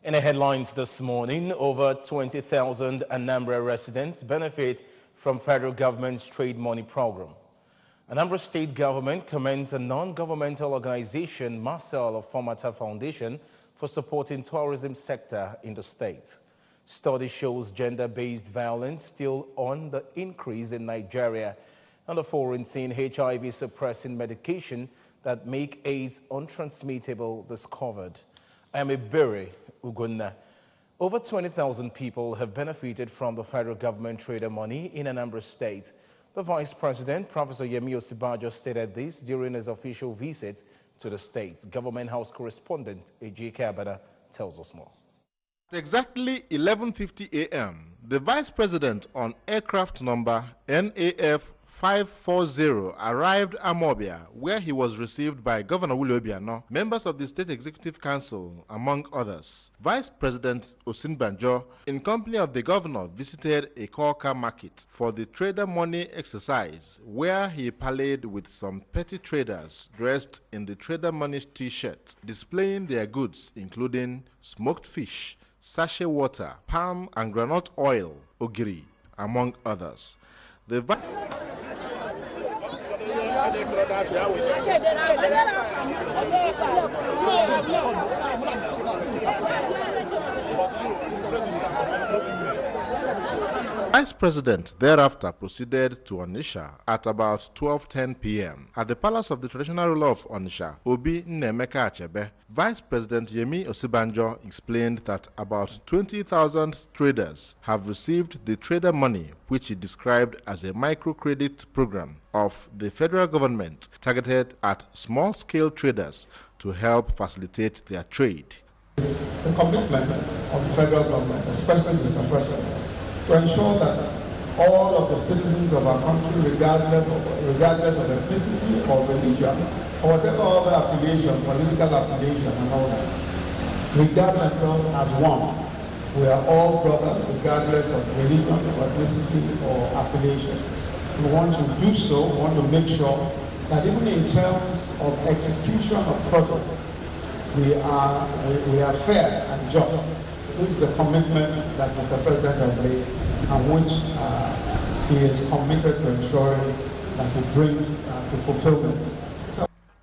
In the headlines this morning, over 20,000 Anambra residents benefit from federal government's trade money program. Anambra state government commends a non-governmental organization, Marcel of Formata Foundation, for supporting tourism sector in the state. Study shows gender-based violence still on the increase in Nigeria, and the foreign seeing HIV suppression medication that make AIDS untransmittable discovered. I am Ebere Ugunna. Over 20,000 people have benefited from the federal government trader money in Anambra State. The Vice President, Professor Yemi Osibajo, stated this during his official visit to the state. Government House correspondent Ejike Abada tells us more. At exactly 11:50 a.m., the Vice President on aircraft number NAF 540 arrived Amobia, where he was received by Governor Willie Obiano, members of the State Executive Council, among others. Vice President Osinbanjo, in company of the governor, visited a Korka market for the trader money exercise, where he parleyed with some petty traders dressed in the trader money t-shirt, displaying their goods, including smoked fish, sachet water, palm and granite oil, ogiri, among others. The Vice President thereafter proceeded to Onitsha at about 12:10 p.m. At the palace of the traditional ruler of Onitsha, Obi Nnemeka Achebe, Vice President Yemi Osibanjo explained that about 20,000 traders have received the trader money, which he described as a microcredit program of the federal government targeted at small-scale traders to help facilitate their trade. The commitment of the federal government, especially Mr. President, to ensure that all of the citizens of our country, regardless of ethnicity or religion, or whatever other affiliation, political affiliation and all that, regard themselves as one. We are all brothers, regardless of religion or ethnicity or affiliation. We want to do so, we want to make sure that even in terms of execution of projects, we are fair and just. This is the commitment that Mr. President has made, and which he is committed to ensuring that he brings to fulfillment.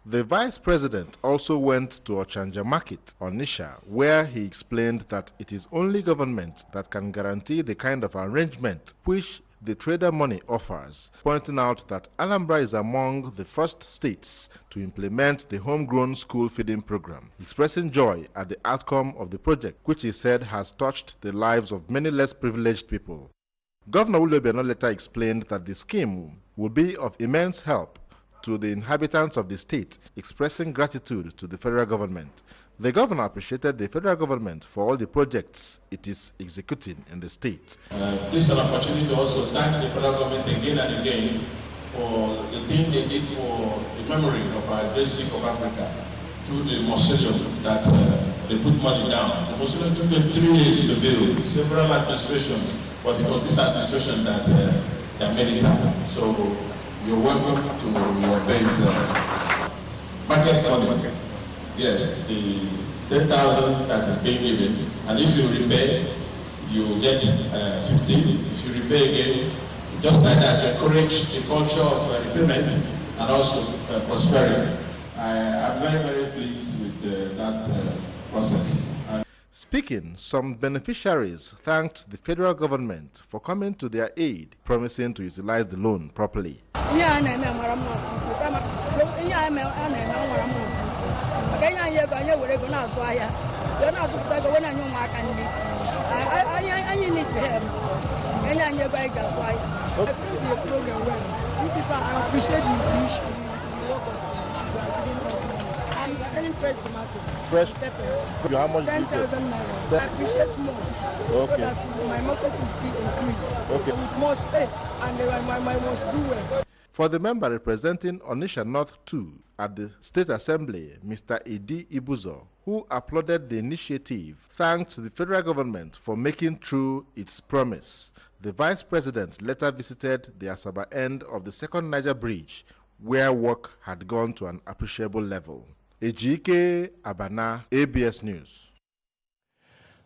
The Vice President also went to Ochanja Market, Onitsha, where he explained that it is only government that can guarantee the kind of arrangement which the trader money offers, pointing out that Anambra is among the first states to implement the homegrown school feeding program, expressing joy at the outcome of the project, which he said has touched the lives of many less privileged people. Governor Willie Obiano later explained that the scheme will be of immense help to the inhabitants of the state, expressing gratitude to the federal government. The governor appreciated the federal government for all the projects it is executing in the state. This is an opportunity to also thank the federal government again and again for the thing they did for the memory of our great Chief of Africa through the mausoleum that they put money down. The mausoleum took them 3 years to build, several administrations, but it was this administration that made it happen. So you're welcome to your base market money. Yes, the 10,000 that is being given, and if you repay, you get 15. If you repay again, just like that, encourage the culture of repayment and also prosperity. I'm very, very pleased with that process. Speaking, some beneficiaries thanked the federal government for coming to their aid, promising to utilize the loan properly. Fresh pepper. How much? 10,000 naira. I appreciate more, so that my market will still increase. Okay. With more space, and my must do well. For the member representing Onitsha North 2 at the State Assembly, Mr. Edi Ibuzo, who applauded the initiative, thanked the federal government for making true its promise. The Vice President later visited the Asaba end of the second Niger Bridge, where work had gone to an appreciable level. Ejike Abana, ABS News.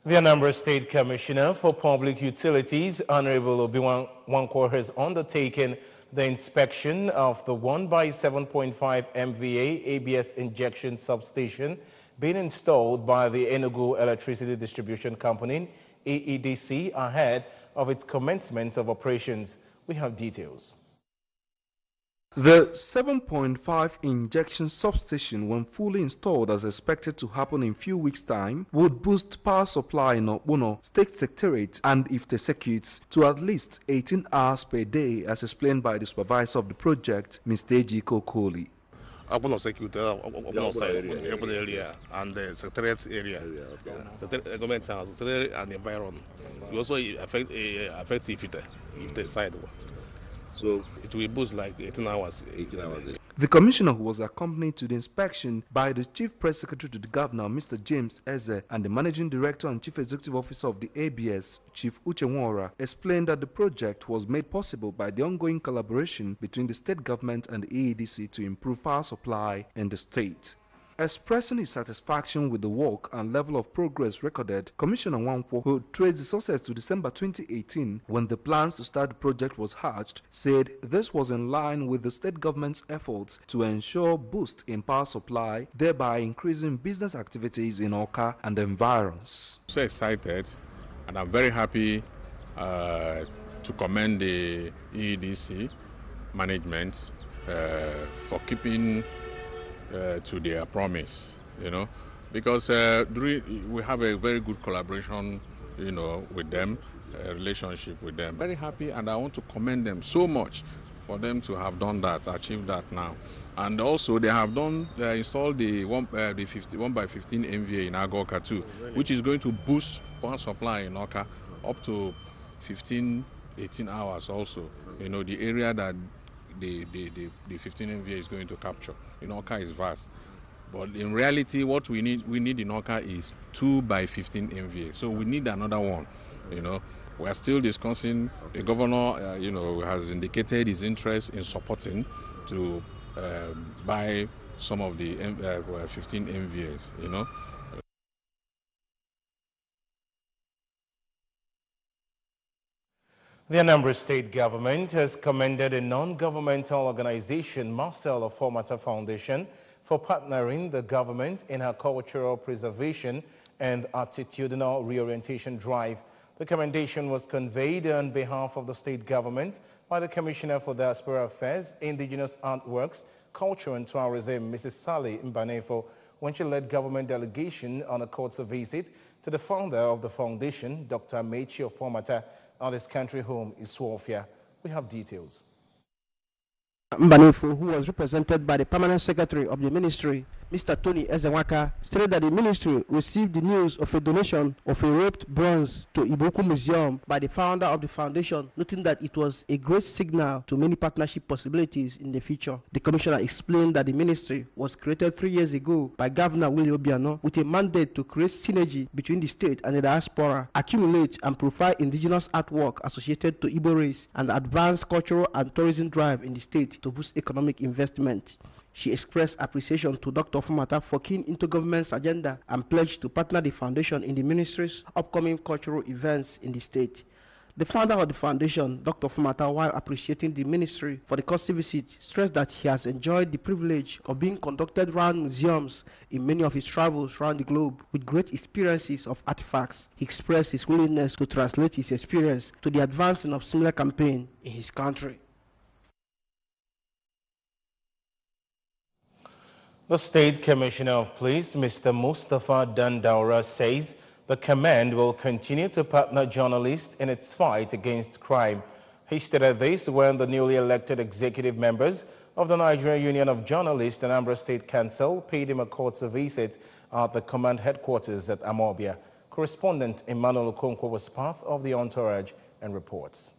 The Anambra State Commissioner for Public Utilities, Honorable Obi Nwankwo, has undertaken the inspection of the 1x7.5 MVA ABS injection substation being installed by the Enugu Electricity Distribution Company, AEDC, ahead of its commencement of operations. We have details. The 7.5 injection substation, when fully installed as expected to happen in few weeks' time, would boost power supply in Okpuno State Secretariat and Ifte circuits to at least 18 hours per day, as explained by the supervisor of the project, Mr. Eji Kokoli. Okpuno Secretariat, Okpuno area, and the Secretariat area, government house, Secretariat and the environment. We also affect Ifte side. So it will boost like 18 hours. The commissioner, who was accompanied to the inspection by the Chief Press Secretary to the Governor, Mr. James Eze, and the Managing Director and Chief Executive Officer of the ABS, Chief Uche Nwora, explained that the project was made possible by the ongoing collaboration between the state government and the AEDC to improve power supply in the state. Expressing his satisfaction with the work and level of progress recorded, Commissioner Nwankwo, who traced the success to December 2018 when the plans to start the project was hatched, said this was in line with the state government's efforts to ensure boost in power supply, thereby increasing business activities in Awka and the environs. So excited, and I'm very happy to commend the EEDC management for keeping to their promise, because we have a very good collaboration, with them, relationship with them. Very happy, and I want to commend them so much for them to have done that, achieved that now. And also they have installed the 1x15 MVA in Agoka too, which is going to boost power supply in Awka up to 18 hours also. The area that the 15 MVA is going to capture in Awka is vast, but in reality what we need in Awka is 2x15 MVA, so we need another one. We are still discussing. The governor has indicated his interest in supporting to buy some of the 15 MVAs. The Anambra State government has commended a non-governmental organization, Marcel Formata Foundation, for partnering the government in her cultural preservation and attitudinal reorientation drive. The commendation was conveyed on behalf of the state government by the Commissioner for Diaspora Affairs, Indigenous Artworks, Culture and Tourism, Mrs. Sally Mbanefo, when she led government delegation on a court's visit to the founder of the foundation, Dr. Mechi Formata, at his country home in Swofia. We have details. Mbanefo, who was represented by the Permanent Secretary of the Ministry, Mr. Tony Ezewaka, stated that the ministry received the news of a donation of a raped bronze to Iboku Museum by the founder of the foundation, noting that it was a great signal to many partnership possibilities in the future. The commissioner explained that the ministry was created 3 years ago by Governor Willie Obiano with a mandate to create synergy between the state and the diaspora, accumulate and profile indigenous artwork associated to Igbo race, and advance cultural and tourism drive in the state to boost economic investment. She expressed appreciation to Dr. Formata for keying into government's agenda and pledged to partner the foundation in the ministry's upcoming cultural events in the state. The founder of the foundation, Dr. Formata, while appreciating the ministry for the courtesy visit, stressed that he has enjoyed the privilege of being conducted around museums in many of his travels around the globe with great experiences of artifacts. He expressed his willingness to translate his experience to the advancing of similar campaign in his country. The State Commissioner of Police, Mr. Mustafa Dandaura, says the command will continue to partner journalists in its fight against crime. He stated this when the newly elected executive members of the Nigerian Union of Journalists and Anambra State Council paid him a court's visit at the command headquarters at Amobia. Correspondent Emmanuel Okonkwo was part of the entourage and reports.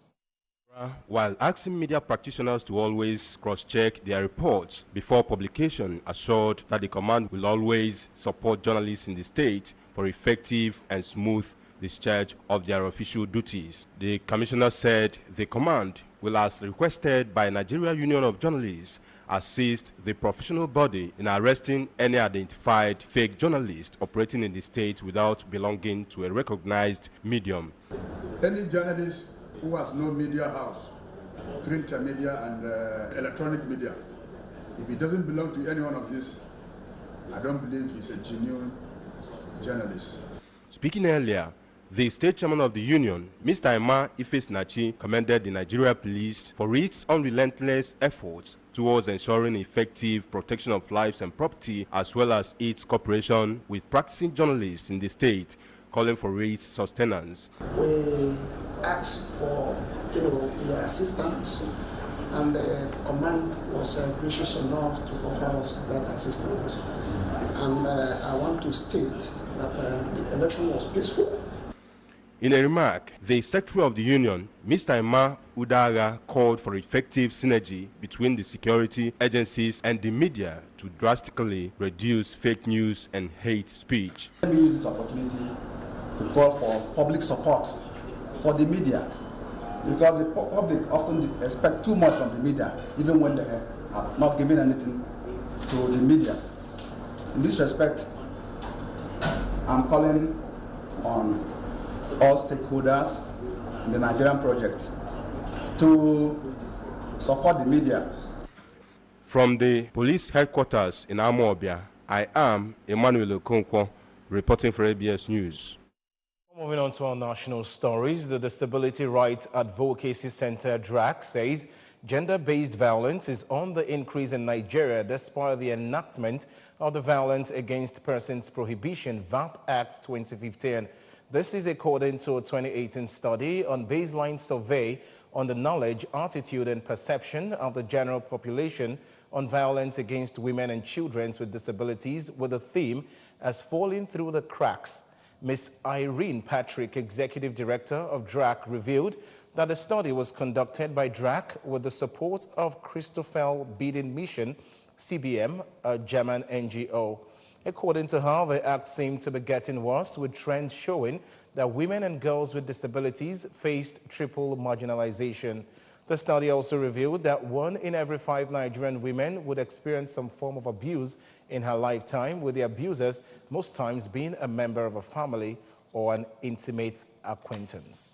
While asking media practitioners to always cross-check their reports before publication, assured that the command will always support journalists in the state for effective and smooth discharge of their official duties. The commissioner said the command will, as requested by Nigeria Union of Journalists assist the professional body in arresting any identified fake journalist operating in the state without belonging to a recognized medium. Any journalist who has no media house, print media and electronic media, if he doesn't belong to any one of these, I don't believe he's a genuine journalist. Speaking earlier, the state chairman of the union, Mr. Emma Ifesnachi, commended the Nigeria police for its unrelentless efforts towards ensuring effective protection of lives and property, as well as its cooperation with practicing journalists in the state, calling for its sustenance. We asked for your assistance, and the command was gracious enough to offer us that assistance. And I want to state that the election was peaceful. In a remark, the secretary of the union, Mr. Emma Udaga, called for effective synergy between the security agencies and the media to drastically reduce fake news and hate speech. Let me use this opportunity to call for public support for the media, because the public often expect too much from the media, even when they have not given anything to the media. In this respect, I'm calling on all stakeholders in the Nigerian project to support the media. From the police headquarters in Amobia, I am Emmanuel Okonkwo, reporting for ABS News. Moving on to our national stories, the Disability Rights Advocacy Center, DRAC, says gender-based violence is on the increase in Nigeria despite the enactment of the Violence Against Persons Prohibition (VAP) Act 2015. This is according to a 2018 study on baseline survey on the knowledge, attitude, and perception of the general population on violence against women and children with disabilities, with the theme as falling through the cracks. Ms. Irene Patrick, Executive Director of DRAC, revealed that the study was conducted by DRAC with the support of Christoffel Bidding Mission, CBM, a German NGO. According to her, the act seemed to be getting worse, with trends showing that women and girls with disabilities faced triple marginalization. The study also revealed that 1 in every 5 Nigerian women would experience some form of abuse in her lifetime, with the abusers most times being a member of a family or an intimate acquaintance.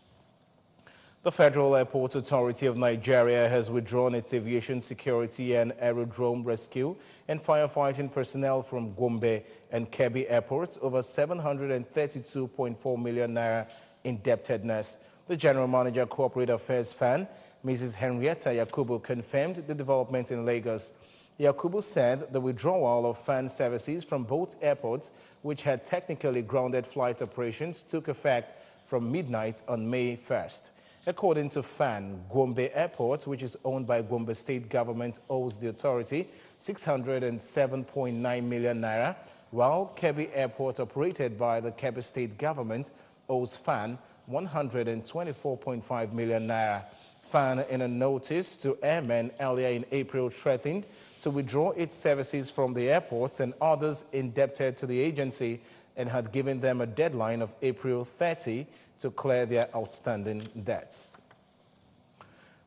The Federal Airport Authority of Nigeria has withdrawn its aviation security and aerodrome rescue and firefighting personnel from Gombe and Kebbi airports over 732.4 million naira indebtedness. The General Manager, Corporate Affairs FAN, Mrs. Henrietta Yakubu, confirmed the development in Lagos. Yakubu said the withdrawal of FAN services from both airports, which had technically grounded flight operations, took effect from midnight on May 1st. According to FAN, Gombe Airport, which is owned by Gombe State Government, owes the authority 607.9 million naira, while Kebbi Airport, operated by the Kebbi State Government, owes FAN 124.5 million naira. FAN, in a notice to airmen earlier in April, threatened to withdraw its services from the airports and others indebted to the agency, and had given them a deadline of April 30 to clear their outstanding debts.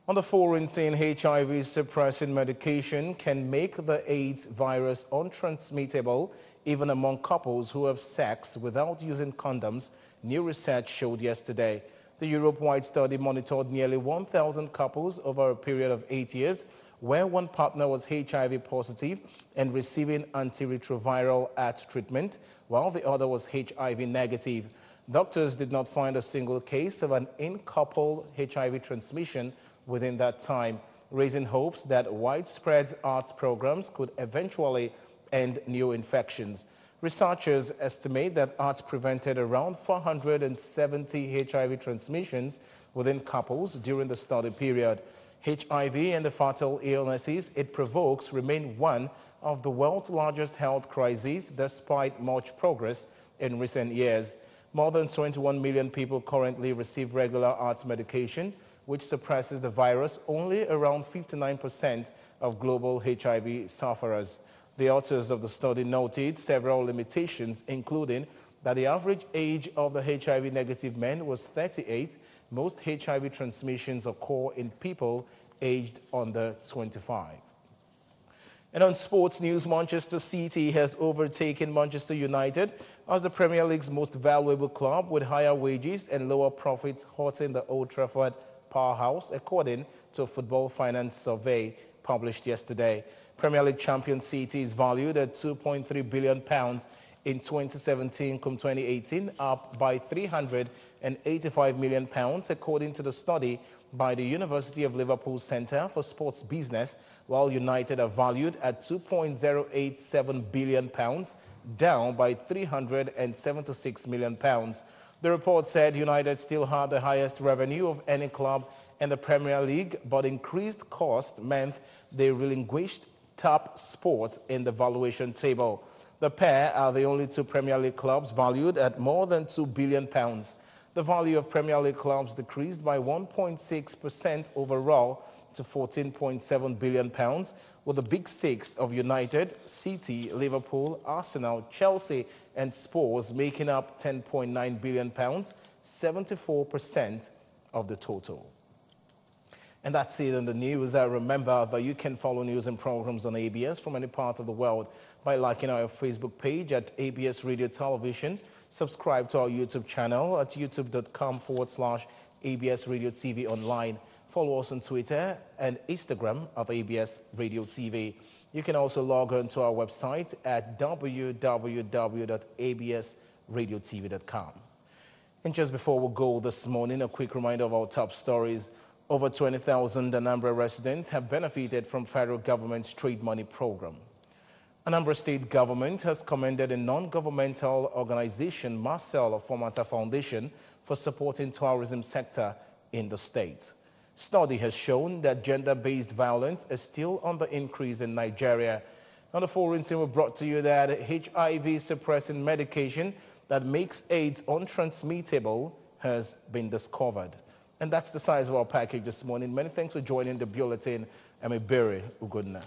On the foreign scene, HIV suppression medication can make the AIDS virus untransmittable even among couples who have sex without using condoms, new research showed yesterday. The Europe-wide study monitored nearly 1,000 couples over a period of 8 years, where one partner was HIV positive and receiving antiretroviral ART treatment, while the other was HIV negative. Doctors did not find a single case of an in-couple HIV transmission within that time, raising hopes that widespread ART programs could eventually end new infections. Researchers estimate that ART prevented around 470 HIV transmissions within couples during the study period. HIV and the fatal illnesses it provokes remain one of the world's largest health crises, despite much progress in recent years. More than 21 million people currently receive regular ART medication, which suppresses the virus only around 59% of global HIV sufferers. The authors of the study noted several limitations, including that the average age of the HIV-negative men was 38. Most HIV transmissions occur in people aged under 25. And on sports news, Manchester City has overtaken Manchester United as the Premier League's most valuable club, with higher wages and lower profits haunting the Old Trafford powerhouse, according to a football finance survey published yesterday. Premier League champion City is valued at £2.3 billion in 2017-2018, up by £385 million, according to the study by the University of Liverpool Centre for Sports Business, while United are valued at £2.087 billion, down by £376 million. The report said United still had the highest revenue of any club in the Premier League, but increased cost meant they relinquished top spot in the valuation table. The pair are the only two Premier League clubs valued at more than £2 billion. The value of Premier League clubs decreased by 1.6% overall to £14.7 billion, with the big six of United, City, Liverpool, Arsenal, Chelsea and Spurs making up £10.9 billion, 74% of the total. And that's it in the news. Remember that you can follow news and programs on ABS from any part of the world by liking our Facebook page at ABS Radio Television. Subscribe to our YouTube channel at youtube.com/ABS Radio TV Online. Follow us on Twitter and Instagram at ABS Radio TV. You can also log on to our website at www.absradiotv.com. And just before we go this morning, a quick reminder of our top stories. Over 20,000 Anambra residents have benefited from federal government's trade money program. Anambra State government has commended a non-governmental organization, Marcel Formata Foundation, for supporting tourism sector in the state. Study has shown that gender-based violence is still on the increase in Nigeria. On the foreign scene, we brought to you that HIV suppressing medication that makes AIDS untransmittable has been discovered. And that's the size of our package this morning. Many thanks for joining the bulletin. I'm Ebere Ugodna.